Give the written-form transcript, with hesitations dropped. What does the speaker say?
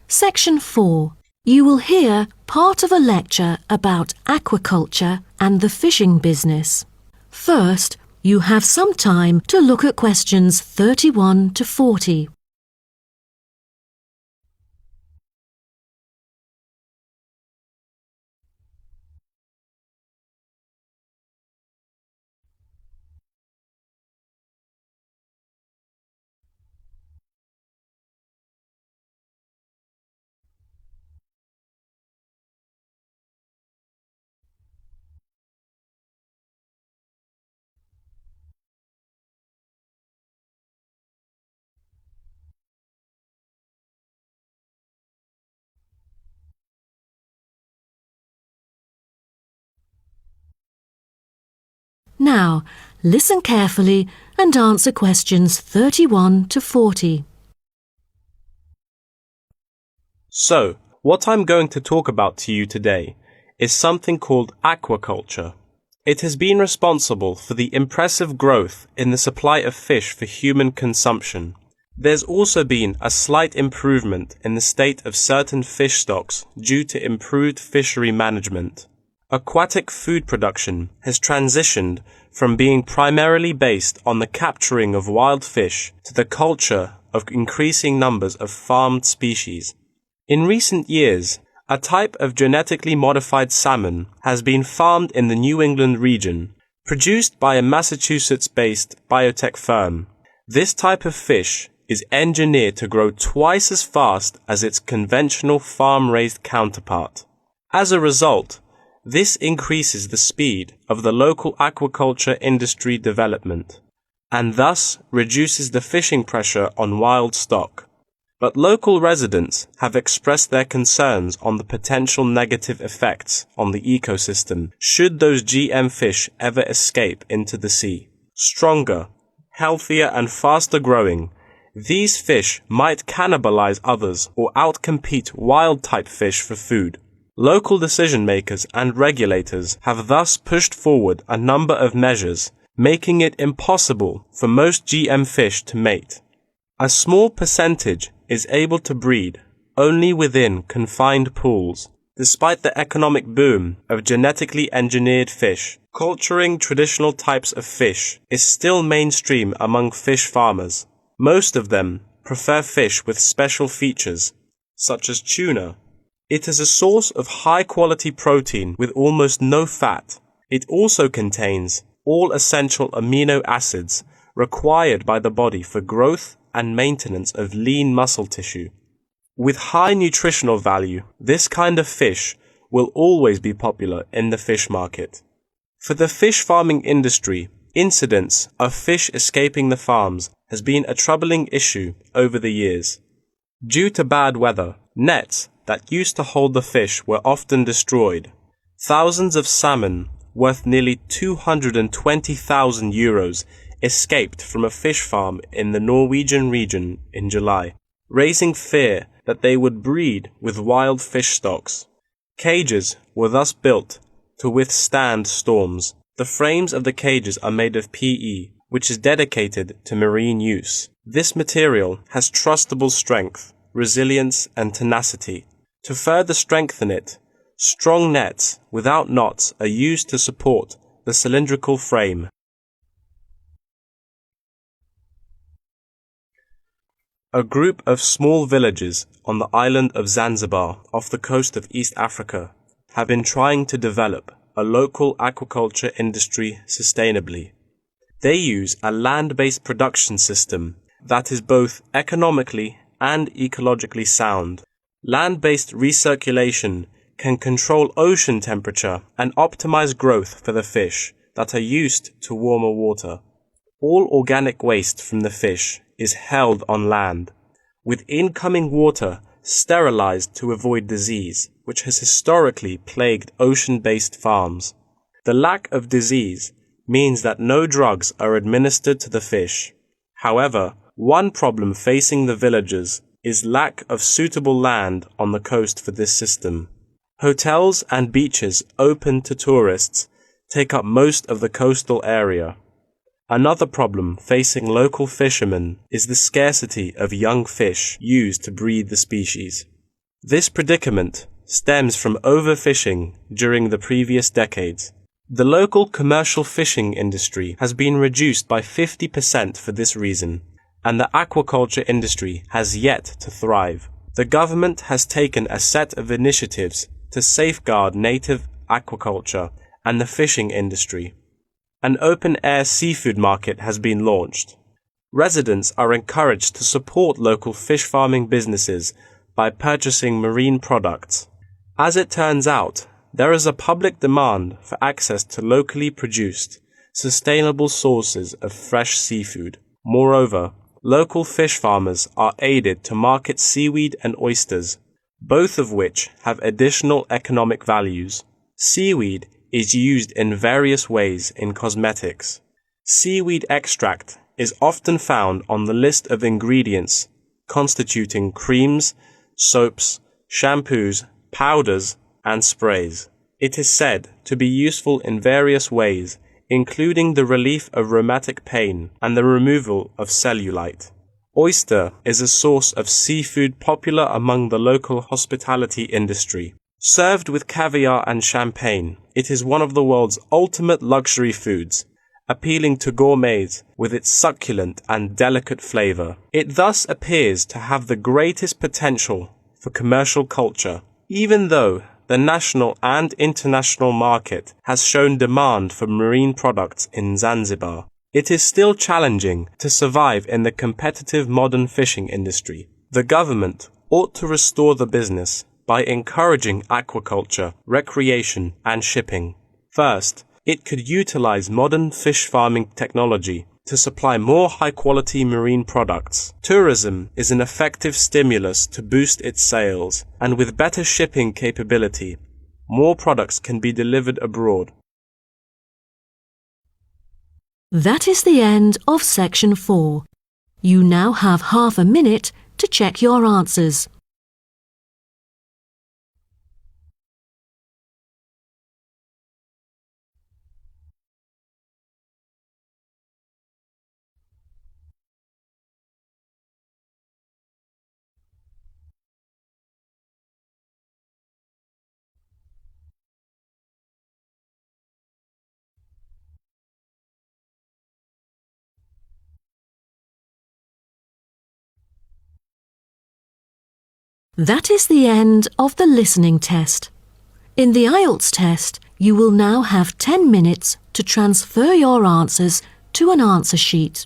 Section 4. You will hear part of a lecture about aquaculture and the fishing business. First, you have some time to look at questions 31 to 40. Now, listen carefully and answer questions 31 to 40. So, what I'm going to talk about to you today is something called aquaculture. It has been responsible for the impressive growth in the supply of fish for human consumption. There's also been a slight improvement in the state of certain fish stocks due to improved fishery management. Aquatic food production has transitioned from being primarily based on the capturing of wild fish to the culture of increasing numbers of farmed species. In recent years, a type of genetically modified salmon has been farmed in the New England region, produced by a Massachusetts-based biotech firm. This type of fish is engineered to grow twice as fast as its conventional farm-raised counterpart. As a result, this increases the speed of the local aquaculture industry development, and thus reduces the fishing pressure on wild stock. But local residents have expressed their concerns on the potential negative effects on the ecosystem should those GM fish ever escape into the sea. Stronger, healthier and faster growing, these fish might cannibalize others or outcompete wild-type fish for food. Local decision-makers and regulators have thus pushed forward a number of measures, making it impossible for most GM fish to mate. A small percentage is able to breed only within confined pools. Despite the economic boom of genetically engineered fish, culturing traditional types of fish is still mainstream among fish farmers. Most of them prefer fish with special features, such as tuna. It is a source of high-quality protein with almost no fat. It also contains all essential amino acids required by the body for growth and maintenance of lean muscle tissue. With high nutritional value, this kind of fish will always be popular in the fish market. For the fish farming industry, incidents of fish escaping the farms has been a troubling issue over the years. Due to bad weather, nets that used to hold the fish were often destroyed. Thousands of salmon, worth nearly 220,000 euros, escaped from a fish farm in the Norwegian region in July, raising fear that they would breed with wild fish stocks. Cages were thus built to withstand storms. The frames of the cages are made of PE, which is dedicated to marine use. This material has trustable strength, resilience, and tenacity. To further strengthen it, strong nets without knots are used to support the cylindrical frame. A group of small villages on the island of Zanzibar off the coast of East Africa have been trying to develop a local aquaculture industry sustainably. They use a land-based production system that is both economically and ecologically sound. Land-based recirculation can control ocean temperature and optimize growth for the fish that are used to warmer water. All organic waste from the fish is held on land, with incoming water sterilized to avoid disease, which has historically plagued ocean-based farms. The lack of disease means that no drugs are administered to the fish. However, one problem facing the villagers is lack of suitable land on the coast for this system. Hotels and beaches open to tourists take up most of the coastal area. Another problem facing local fishermen is the scarcity of young fish used to breed the species. This predicament stems from overfishing during the previous decades. The local commercial fishing industry has been reduced by 50% for this reason, and the aquaculture industry has yet to thrive. The government has taken a set of initiatives to safeguard native aquaculture and the fishing industry. An open-air seafood market has been launched. Residents are encouraged to support local fish farming businesses by purchasing marine products. As it turns out, there is a public demand for access to locally produced, sustainable sources of fresh seafood. Moreover, local fish farmers are aided to market seaweed and oysters, both of which have additional economic values. Seaweed is used in various ways in cosmetics. Seaweed extract is often found on the list of ingredients constituting creams, soaps, shampoos, powders, and sprays. It is said to be useful in various ways, including the relief of rheumatic pain and the removal of cellulite. Oyster is a source of seafood popular among the local hospitality industry. Served with caviar and champagne, it is one of the world's ultimate luxury foods, appealing to gourmets with its succulent and delicate flavor. It thus appears to have the greatest potential for commercial culture, even though the national and international market has shown demand for marine products in Zanzibar. It is still challenging to survive in the competitive modern fishing industry. The government ought to restore the business by encouraging aquaculture, recreation, and shipping. First, it could utilize modern fish farming technology to supply more high-quality marine products. Tourism is an effective stimulus to boost its sales, and with better shipping capability, more products can be delivered abroad. That is the end of section 4. You now have half a minute to check your answers. That is the end of the listening test. In the IELTS test, you will now have 10 minutes to transfer your answers to an answer sheet.